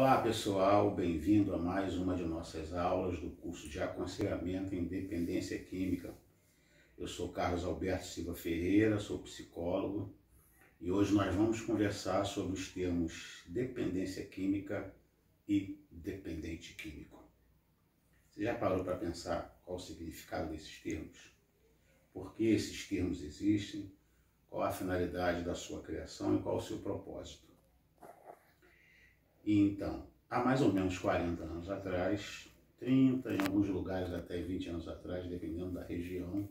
Olá pessoal, bem-vindo a mais uma de nossas aulas do curso de Aconselhamento em Dependência Química. Eu sou Carlos Alberto Silva Ferreira, sou psicólogo e hoje nós vamos conversar sobre os termos dependência química e dependente químico. Você já parou para pensar qual o significado desses termos? Por que esses termos existem? Qual a finalidade da sua criação e qual o seu propósito? Então, há mais ou menos 40 anos atrás, 30, em alguns lugares até 20 anos atrás, dependendo da região,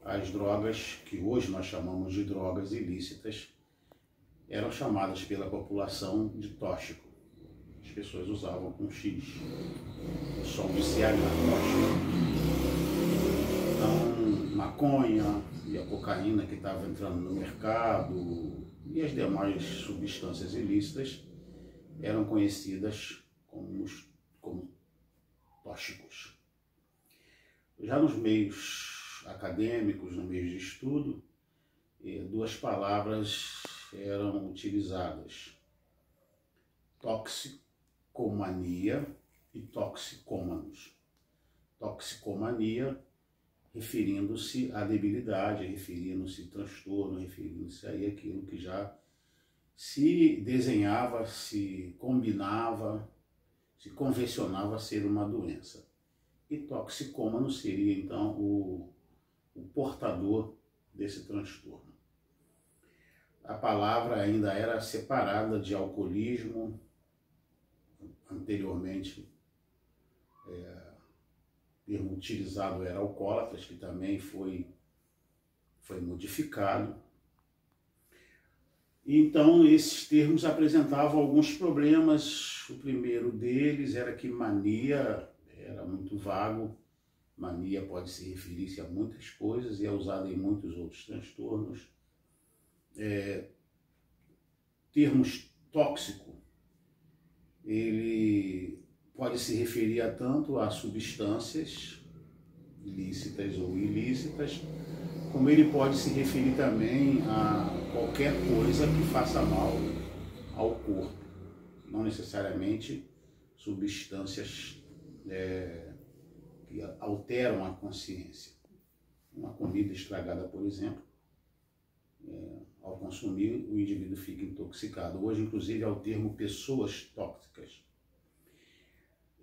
as drogas, que hoje nós chamamos de drogas ilícitas, eram chamadas pela população de tóxico. As pessoas usavam com X, o som de CH, tóxico. Então, maconha e a cocaína que estava entrando no mercado e as demais substâncias ilícitas eram conhecidas como tóxicos. Já nos meios acadêmicos, no meio de estudo, duas palavras eram utilizadas: toxicomania e toxicômanos. Toxicomania referindo-se à debilidade, referindo-se ao transtorno, referindo-se a aquilo que já se desenhava, se combinava, se convencionava ser uma doença. E toxicômano seria então o portador desse transtorno. A palavra ainda era separada de alcoolismo. Anteriormente, o termo utilizado era alcoólatras, que também foi modificado. Então, esses termos apresentavam alguns problemas. O primeiro deles era que mania era muito vago. Mania pode se referir-se a muitas coisas e é usada em muitos outros transtornos. Termos tóxico, ele pode se referir a tanto a substâncias lícitas ou ilícitas, como ele pode se referir também a qualquer coisa que faça mal ao corpo, não necessariamente substâncias que alteram a consciência. Uma comida estragada, por exemplo, ao consumir, o indivíduo fica intoxicado. Hoje, inclusive, há o termo pessoas tóxicas.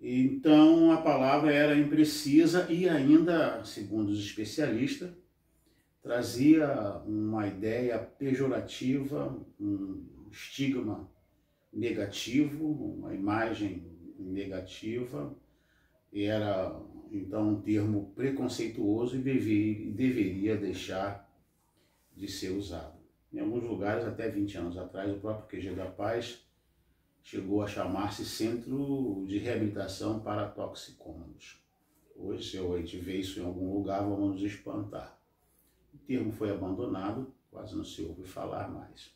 Então, a palavra era imprecisa e ainda, segundo os especialistas, trazia uma ideia pejorativa, um estigma negativo, uma imagem negativa. Era, então, um termo preconceituoso e deveria deixar de ser usado. Em alguns lugares, até 20 anos atrás, o próprio QG da Paz chegou a chamar-se Centro de Reabilitação para Toxicômanos. Hoje, se a gente vê isso em algum lugar, vamos nos espantar. O termo foi abandonado, quase não se ouve falar mais.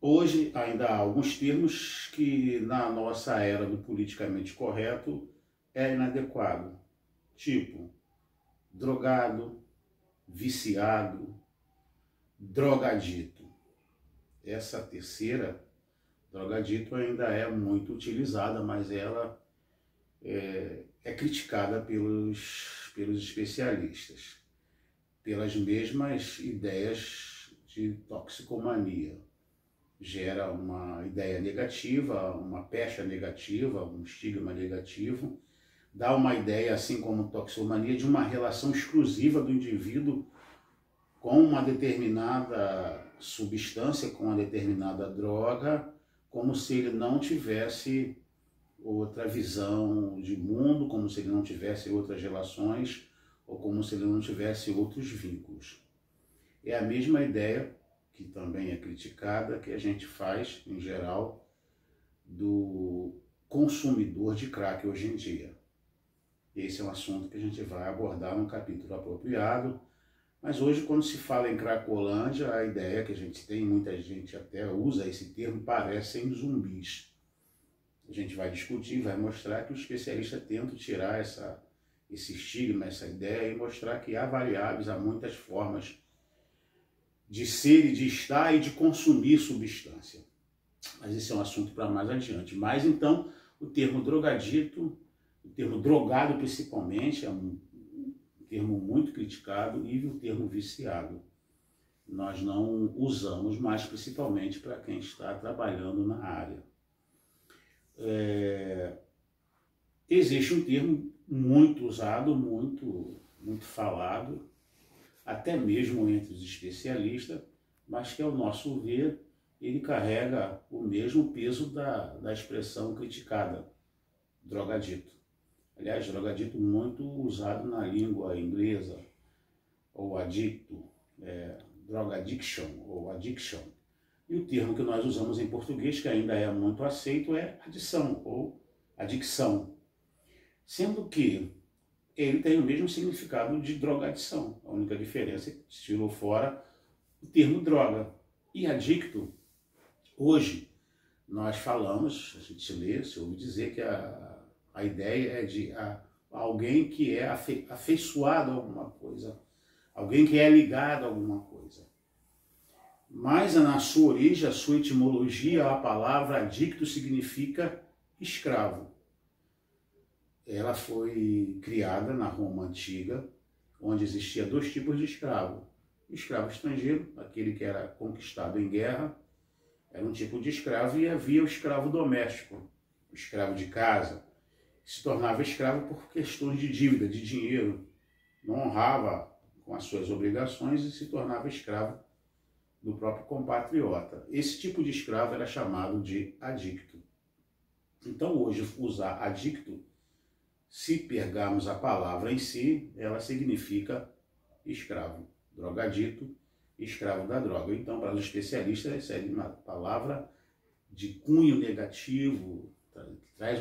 Hoje ainda há alguns termos que na nossa era do politicamente correto é inadequado, tipo drogado, viciado, drogadito. Essa terceira, drogadito, ainda é muito utilizada, mas ela é criticada pelos especialistas, pelas mesmas ideias de toxicomania. Gera uma ideia negativa, uma pecha negativa, um estigma negativo, dá uma ideia, assim como toxicomania, de uma relação exclusiva do indivíduo com uma determinada substância, com uma determinada droga, como se ele não tivesse outra visão de mundo, como se ele não tivesse outras relações, ou como se ele não tivesse outros vínculos. É a mesma ideia, que também é criticada, que a gente faz, em geral, do consumidor de crack hoje em dia. Esse é um assunto que a gente vai abordar num capítulo apropriado, mas hoje, quando se fala em Cracolândia, a ideia que a gente tem, muita gente até usa esse termo, parecem zumbis. A gente vai discutir, vai mostrar que o especialista tenta tirar esse estigma, essa ideia, e mostrar que há variáveis, há muitas formas de ser e de estar e de consumir substância. mas esse é um assunto para mais adiante. Mas então, o termo drogadito, o termo drogado principalmente, é um termo muito criticado, e o termo viciado nós não usamos mais, principalmente para quem está trabalhando na área. Existe um termo muito usado, muito falado, até mesmo entre os especialistas, mas que, ao nosso ver, ele carrega o mesmo peso da expressão criticada, drogadito. Aliás, drogadito muito usado na língua inglesa, ou adicto, drug addiction ou addiction. E o termo que nós usamos em português, que ainda é muito aceito, é adição ou adicção. Sendo que ele tem o mesmo significado de drogadição. A única diferença é que se tirou fora o termo droga. E adicto, hoje, nós falamos, a gente lê, se ouve dizer que a ideia é de alguém que é afeiçoado a alguma coisa, alguém que é ligado a alguma coisa. Mas na sua origem, a sua etimologia, a palavra adicto significa escravo. Ela foi criada na Roma Antiga, onde existia dois tipos de escravo. O escravo estrangeiro, aquele que era conquistado em guerra, era um tipo de escravo, e havia o escravo doméstico, o escravo de casa, que se tornava escravo por questões de dívida, de dinheiro, não honrava com as suas obrigações e se tornava escravo do próprio compatriota. Esse tipo de escravo era chamado de adicto. Então hoje, usar adicto, se pegarmos a palavra em si, ela significa escravo, drogadito, escravo da droga. Então, para os especialistas, essa é uma palavra de cunho negativo, traz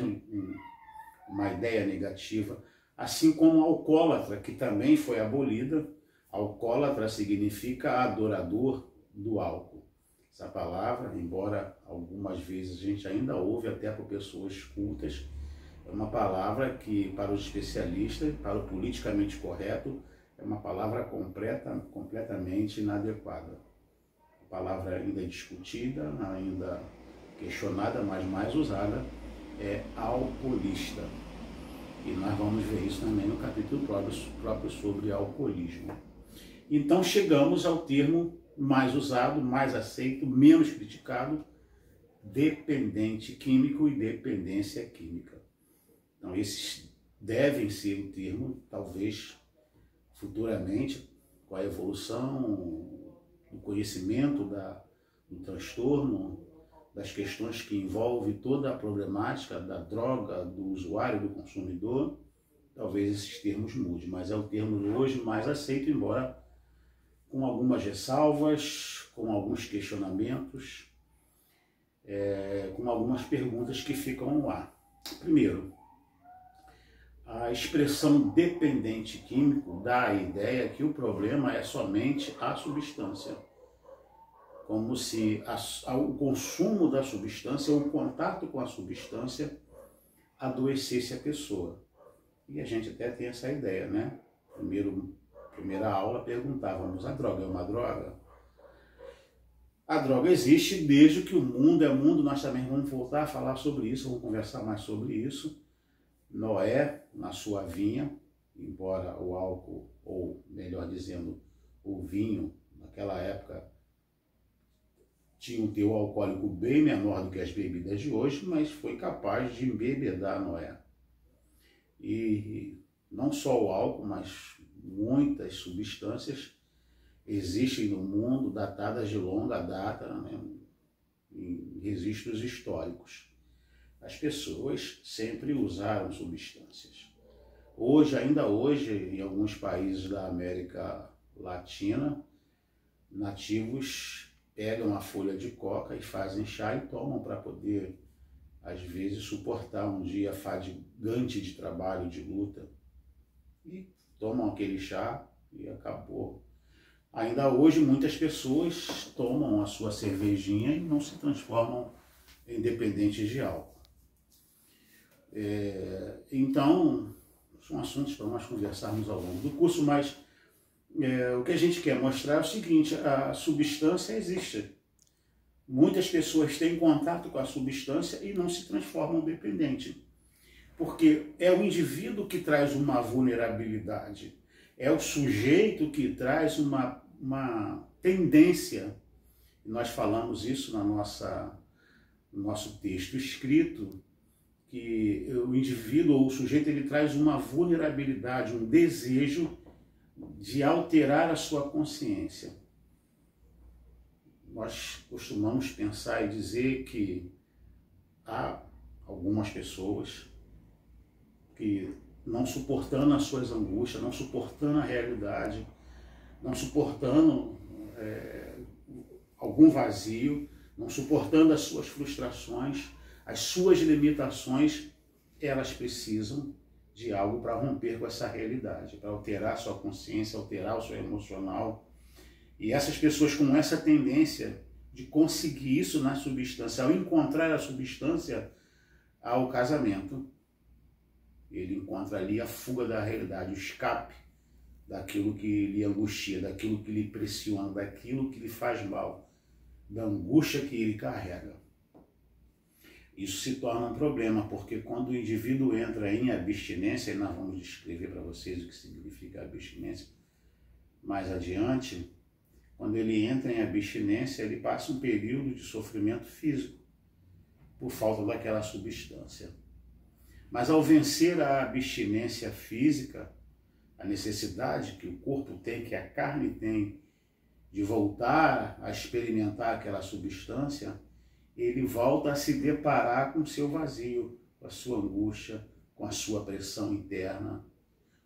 uma ideia negativa, assim como alcoólatra, que também foi abolida. Alcoólatra significa adorador do álcool. Essa palavra, embora algumas vezes a gente ainda ouve até por pessoas cultas, é uma palavra que, para os especialistas, para o politicamente correto, é uma palavra completamente inadequada. A palavra ainda discutida, ainda questionada, mas mais usada, é alcoolista. E nós vamos ver isso também no capítulo próprio sobre alcoolismo. Então chegamos ao termo mais usado, mais aceito, menos criticado, dependente químico e dependência química. Então esses devem ser o termo, talvez futuramente, com a evolução do conhecimento do transtorno, das questões que envolvem toda a problemática da droga, do usuário, do consumidor, talvez esses termos mudem, mas é o termo hoje mais aceito, embora com algumas ressalvas, com alguns questionamentos, com algumas perguntas que ficam no ar. Primeiro, a expressão dependente químico dá a ideia que o problema é somente a substância, como se o consumo da substância ou o contato com a substância adoecesse a pessoa. E a gente até tem essa ideia, né? Primeira aula perguntávamos, a droga é uma droga? A droga existe desde que o mundo é mundo, nós também vamos voltar a falar sobre isso, vamos conversar mais sobre isso. Noé, na sua vinha, embora o álcool, ou melhor dizendo, o vinho, naquela época, tinha um teor alcoólico bem menor do que as bebidas de hoje, mas foi capaz de embebedar Noé. E não só o álcool, mas muitas substâncias existem no mundo, datadas de longa data, né, em registros históricos. As pessoas sempre usaram substâncias. Ainda hoje, em alguns países da América Latina, nativos pegam a folha de coca e fazem chá e tomam para poder, às vezes, suportar um dia fadigante de trabalho, de luta. E tomam aquele chá e acabou. Ainda hoje, muitas pessoas tomam a sua cervejinha e não se transformam em dependentes de álcool. Então, são assuntos para nós conversarmos ao longo do curso, mas o que a gente quer mostrar é o seguinte: a substância existe. muitas pessoas têm contato com a substância e não se transformam dependente. Porque é o indivíduo que traz uma vulnerabilidade, é o sujeito que traz uma tendência. Nós falamos isso no nosso texto escrito, que o indivíduo ou o sujeito ele traz uma vulnerabilidade, um desejo de alterar a sua consciência. Nós costumamos pensar e dizer que há algumas pessoas que, não suportando as suas angústias, não suportando a realidade, não suportando algum vazio, não suportando as suas frustrações, as suas limitações, elas precisam de algo para romper com essa realidade, para alterar a sua consciência, alterar o seu emocional. E essas pessoas com essa tendência de conseguir isso na substância, ao encontrar a substância, ao casamento, ele encontra ali a fuga da realidade, o escape daquilo que lhe angustia, daquilo que lhe pressiona, daquilo que lhe faz mal, da angústia que ele carrega. Isso se torna um problema, porque quando o indivíduo entra em abstinência, e nós vamos descrever para vocês o que significa abstinência mais adiante, quando ele entra em abstinência, ele passa um período de sofrimento físico, por falta daquela substância. Mas ao vencer a abstinência física, a necessidade que o corpo tem, que a carne tem, de voltar a experimentar aquela substância, ele volta a se deparar com o seu vazio, com a sua angústia, com a sua pressão interna,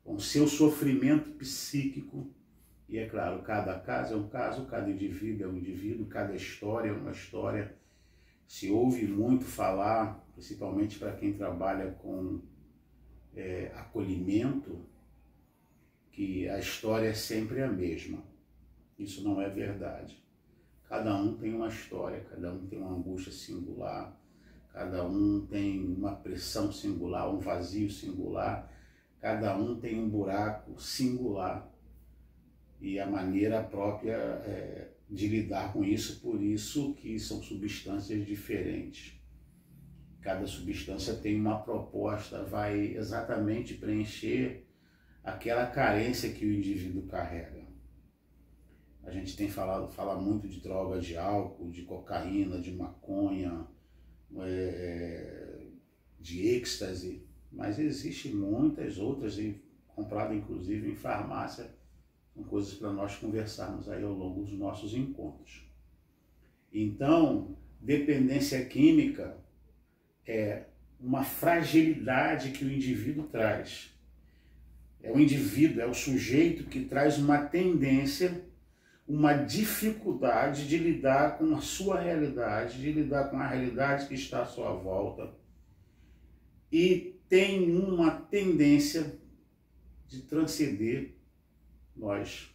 com o seu sofrimento psíquico. E é claro, cada caso é um caso, cada indivíduo é um indivíduo, cada história é uma história. Se ouve muito falar, principalmente para quem trabalha com acolhimento, que a história é sempre a mesma. Isso não é verdade. Cada um tem uma história, cada um tem uma angústia singular, cada um tem uma pressão singular, um vazio singular, cada um tem um buraco singular e a maneira própria de lidar com isso, por isso que são substâncias diferentes. Cada substância tem uma proposta, vai exatamente preencher aquela carência que o indivíduo carrega. A gente tem fala muito de droga, de álcool, de cocaína, de maconha, de êxtase, mas existem muitas outras, compradas inclusive em farmácia, são coisas para nós conversarmos aí ao longo dos nossos encontros. Então, dependência química é uma fragilidade que o indivíduo traz. É o indivíduo, é o sujeito que traz uma tendência, uma dificuldade de lidar com a sua realidade, de lidar com a realidade que está à sua volta, e tem uma tendência de transcender. Nós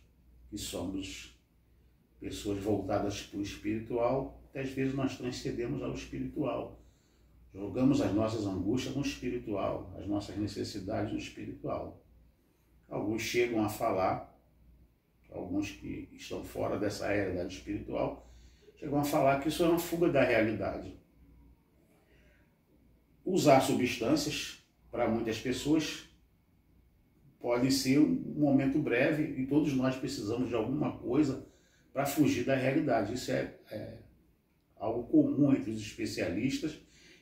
que somos pessoas voltadas para o espiritual, às vezes nós transcendemos ao espiritual, jogamos as nossas angústias no espiritual, as nossas necessidades no espiritual. Alguns chegam a falar, alguns que estão fora dessa realidade espiritual, chegam a falar que isso é uma fuga da realidade. Usar substâncias, para muitas pessoas, pode ser um momento breve e todos nós precisamos de alguma coisa para fugir da realidade. Isso é algo comum entre os especialistas,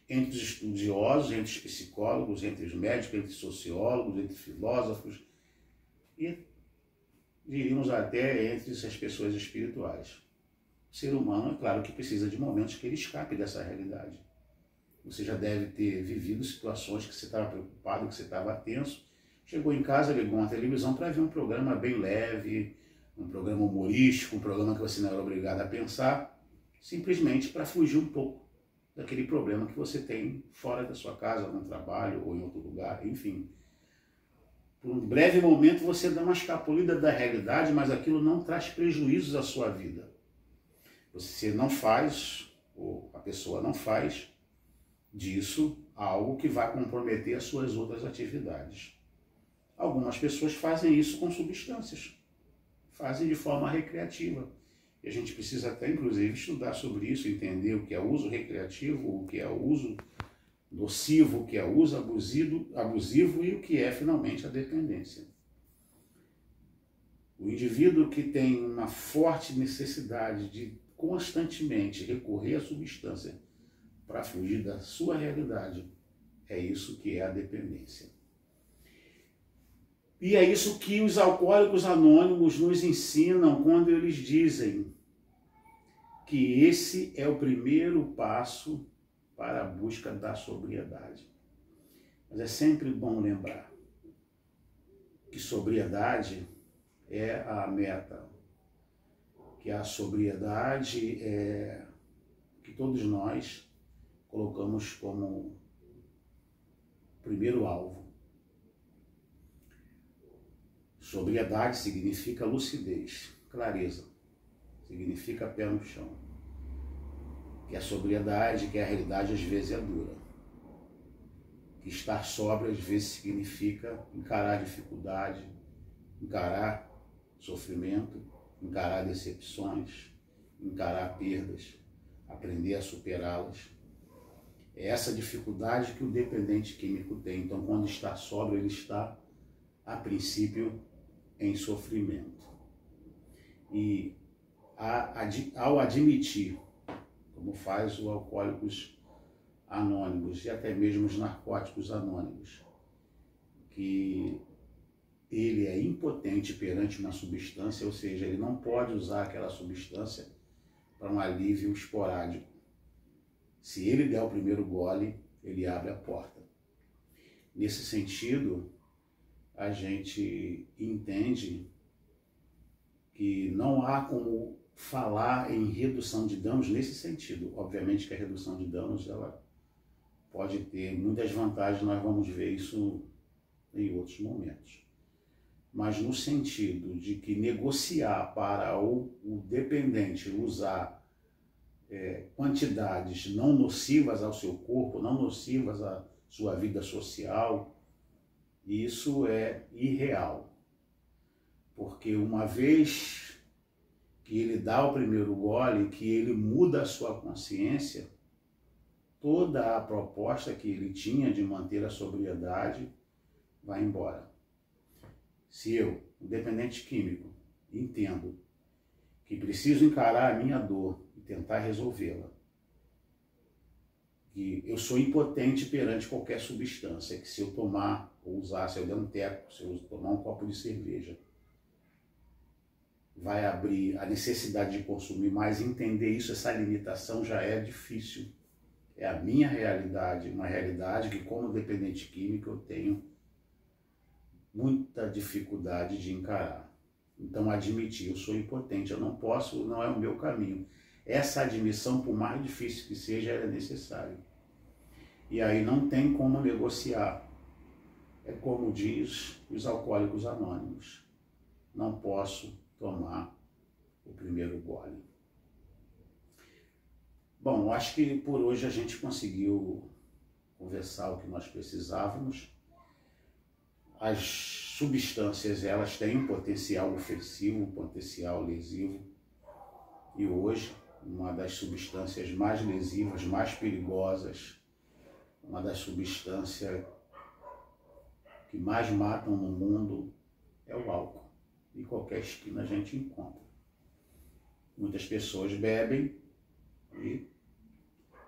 entre os estudiosos, entre os psicólogos, entre os médicos, entre os sociólogos, entre filósofos e diríamos até entre as pessoas espirituais. O ser humano, é claro que precisa de momentos que ele escape dessa realidade. Você já deve ter vivido situações que você estava preocupado, que você estava tenso, chegou em casa, ligou uma televisão para ver um programa bem leve, um programa humorístico, um programa que você não era obrigado a pensar, simplesmente para fugir um pouco daquele problema que você tem fora da sua casa, no trabalho ou em outro lugar, enfim. Por um breve momento você dá uma escapulida da realidade, mas aquilo não traz prejuízos à sua vida. Você não faz, ou a pessoa não faz disso algo que vai comprometer as suas outras atividades. Algumas pessoas fazem isso com substâncias, fazem de forma recreativa. E a gente precisa até, inclusive, estudar sobre isso, entender o que é uso recreativo, o que é uso nocivo, o que é uso abusivo e o que é, finalmente, a dependência. O indivíduo que tem uma forte necessidade de constantemente recorrer à substância para fugir da sua realidade, é isso que é a dependência. E é isso que os alcoólicos anônimos nos ensinam quando eles dizem que esse é o primeiro passo para a busca da sobriedade. Mas é sempre bom lembrar que sobriedade é a meta, que a sobriedade é que todos nós colocamos como primeiro alvo. Sobriedade significa lucidez, clareza, significa pé no chão. Que a sobriedade, que a realidade às vezes é dura. Que estar sóbrio às vezes significa encarar dificuldade, encarar sofrimento, encarar decepções, encarar perdas, aprender a superá-las. É essa dificuldade que o dependente químico tem. Então, quando está sóbrio, ele está, a princípio, em sofrimento. E ao admitir, como faz o Alcoólicos Anônimos e até mesmo os Narcóticos Anônimos, que ele é impotente perante uma substância, ou seja, ele não pode usar aquela substância para um alívio esporádico. Se ele der o primeiro gole, ele abre a porta. Nesse sentido, a gente entende que não há como falar em redução de danos nesse sentido. Obviamente que a redução de danos ela pode ter muitas vantagens, nós vamos ver isso em outros momentos. Mas no sentido de que negociar para o dependente usar quantidades não nocivas ao seu corpo, não nocivas à sua vida social, isso é irreal. Porque uma vez que ele dá o primeiro gole, que ele muda a sua consciência, toda a proposta que ele tinha de manter a sobriedade vai embora. Se eu, o dependente químico, entendo que preciso encarar a minha dor e tentar resolvê-la, que eu sou impotente perante qualquer substância, que se eu tomar ou usar, se eu der um teco, se eu tomar um copo de cerveja, vai abrir a necessidade de consumir mais, entender isso, essa limitação já é difícil. É a minha realidade, uma realidade que como dependente químico eu tenho muita dificuldade de encarar. Então admitir, eu sou impotente, eu não posso, não é o meu caminho. Essa admissão, por mais difícil que seja, é necessária. E aí não tem como negociar. É como diz os Alcoólicos Anônimos, não posso tomar o primeiro gole. Bom, acho que por hoje a gente conseguiu conversar o que nós precisávamos. As substâncias, elas têm um potencial ofensivo, um potencial lesivo. E hoje, uma das substâncias mais lesivas, mais perigosas, uma das substâncias que mais matam no mundo é o álcool. Em qualquer esquina a gente encontra. Muitas pessoas bebem e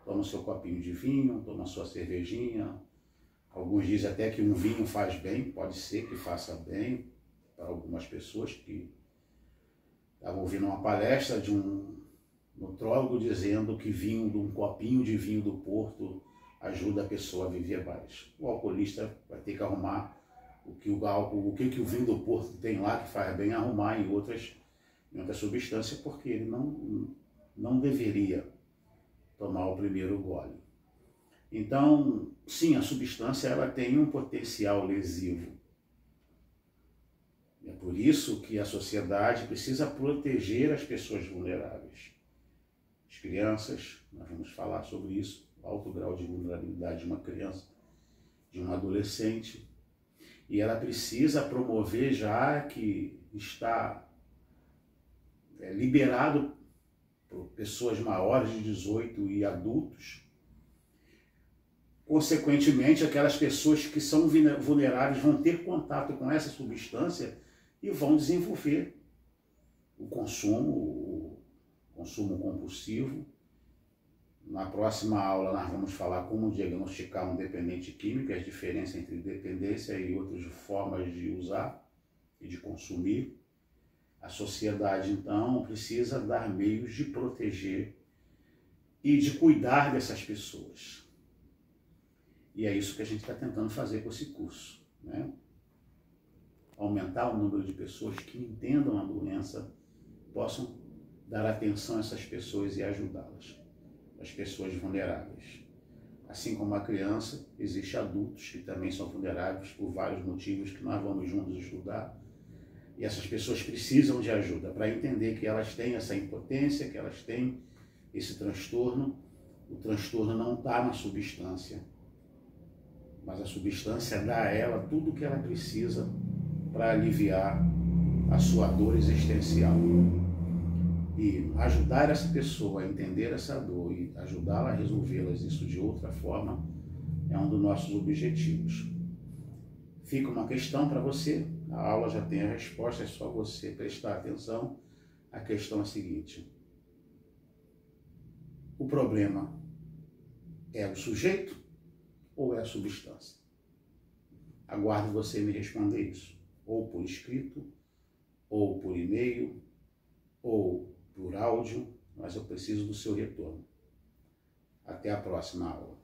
tomam seu copinho de vinho, tomam sua cervejinha. Alguns dizem até que um vinho faz bem, pode ser que faça bem para algumas pessoas que estavam ouvindo uma palestra de um nutrólogo dizendo que vinho, de um copinho de vinho do Porto ajuda a pessoa a viver mais. O alcoolista vai ter que arrumar o que o vinho do Porto tem lá que faz bem, arrumar em outras substâncias, porque ele não deveria tomar o primeiro gole. Então, sim, a substância ela tem um potencial lesivo. É por isso que a sociedade precisa proteger as pessoas vulneráveis. As crianças, nós vamos falar sobre isso, o alto grau de vulnerabilidade de uma criança, de um adolescente, e ela precisa promover, já que está liberado pessoas maiores de 18 e adultos. Consequentemente, aquelas pessoas que são vulneráveis vão ter contato com essa substância e vão desenvolver o consumo compulsivo. Na próxima aula nós vamos falar como diagnosticar um dependente químico, a diferença entre dependência e outras formas de usar e de consumir. A sociedade, então, precisa dar meios de proteger e de cuidar dessas pessoas. E é isso que a gente está tentando fazer com esse curso, né? Aumentar o número de pessoas que entendam a doença, possam dar atenção a essas pessoas e ajudá-las, as pessoas vulneráveis. Assim como a criança, existem adultos que também são vulneráveis por vários motivos que nós vamos juntos estudar. E essas pessoas precisam de ajuda para entender que elas têm essa impotência, que elas têm esse transtorno. O transtorno não está na substância, mas a substância dá a ela tudo o que ela precisa para aliviar a sua dor existencial. E ajudar essa pessoa a entender essa dor e ajudá-la a resolvê-las isso de outra forma é um dos nossos objetivos. Fica uma questão para você, a aula já tem a resposta, é só você prestar atenção. A questão é a seguinte: o problema é o sujeito ou é a substância? Aguardo você me responder isso, ou por escrito, ou por e-mail, ou por áudio, mas eu preciso do seu retorno. Até a próxima aula.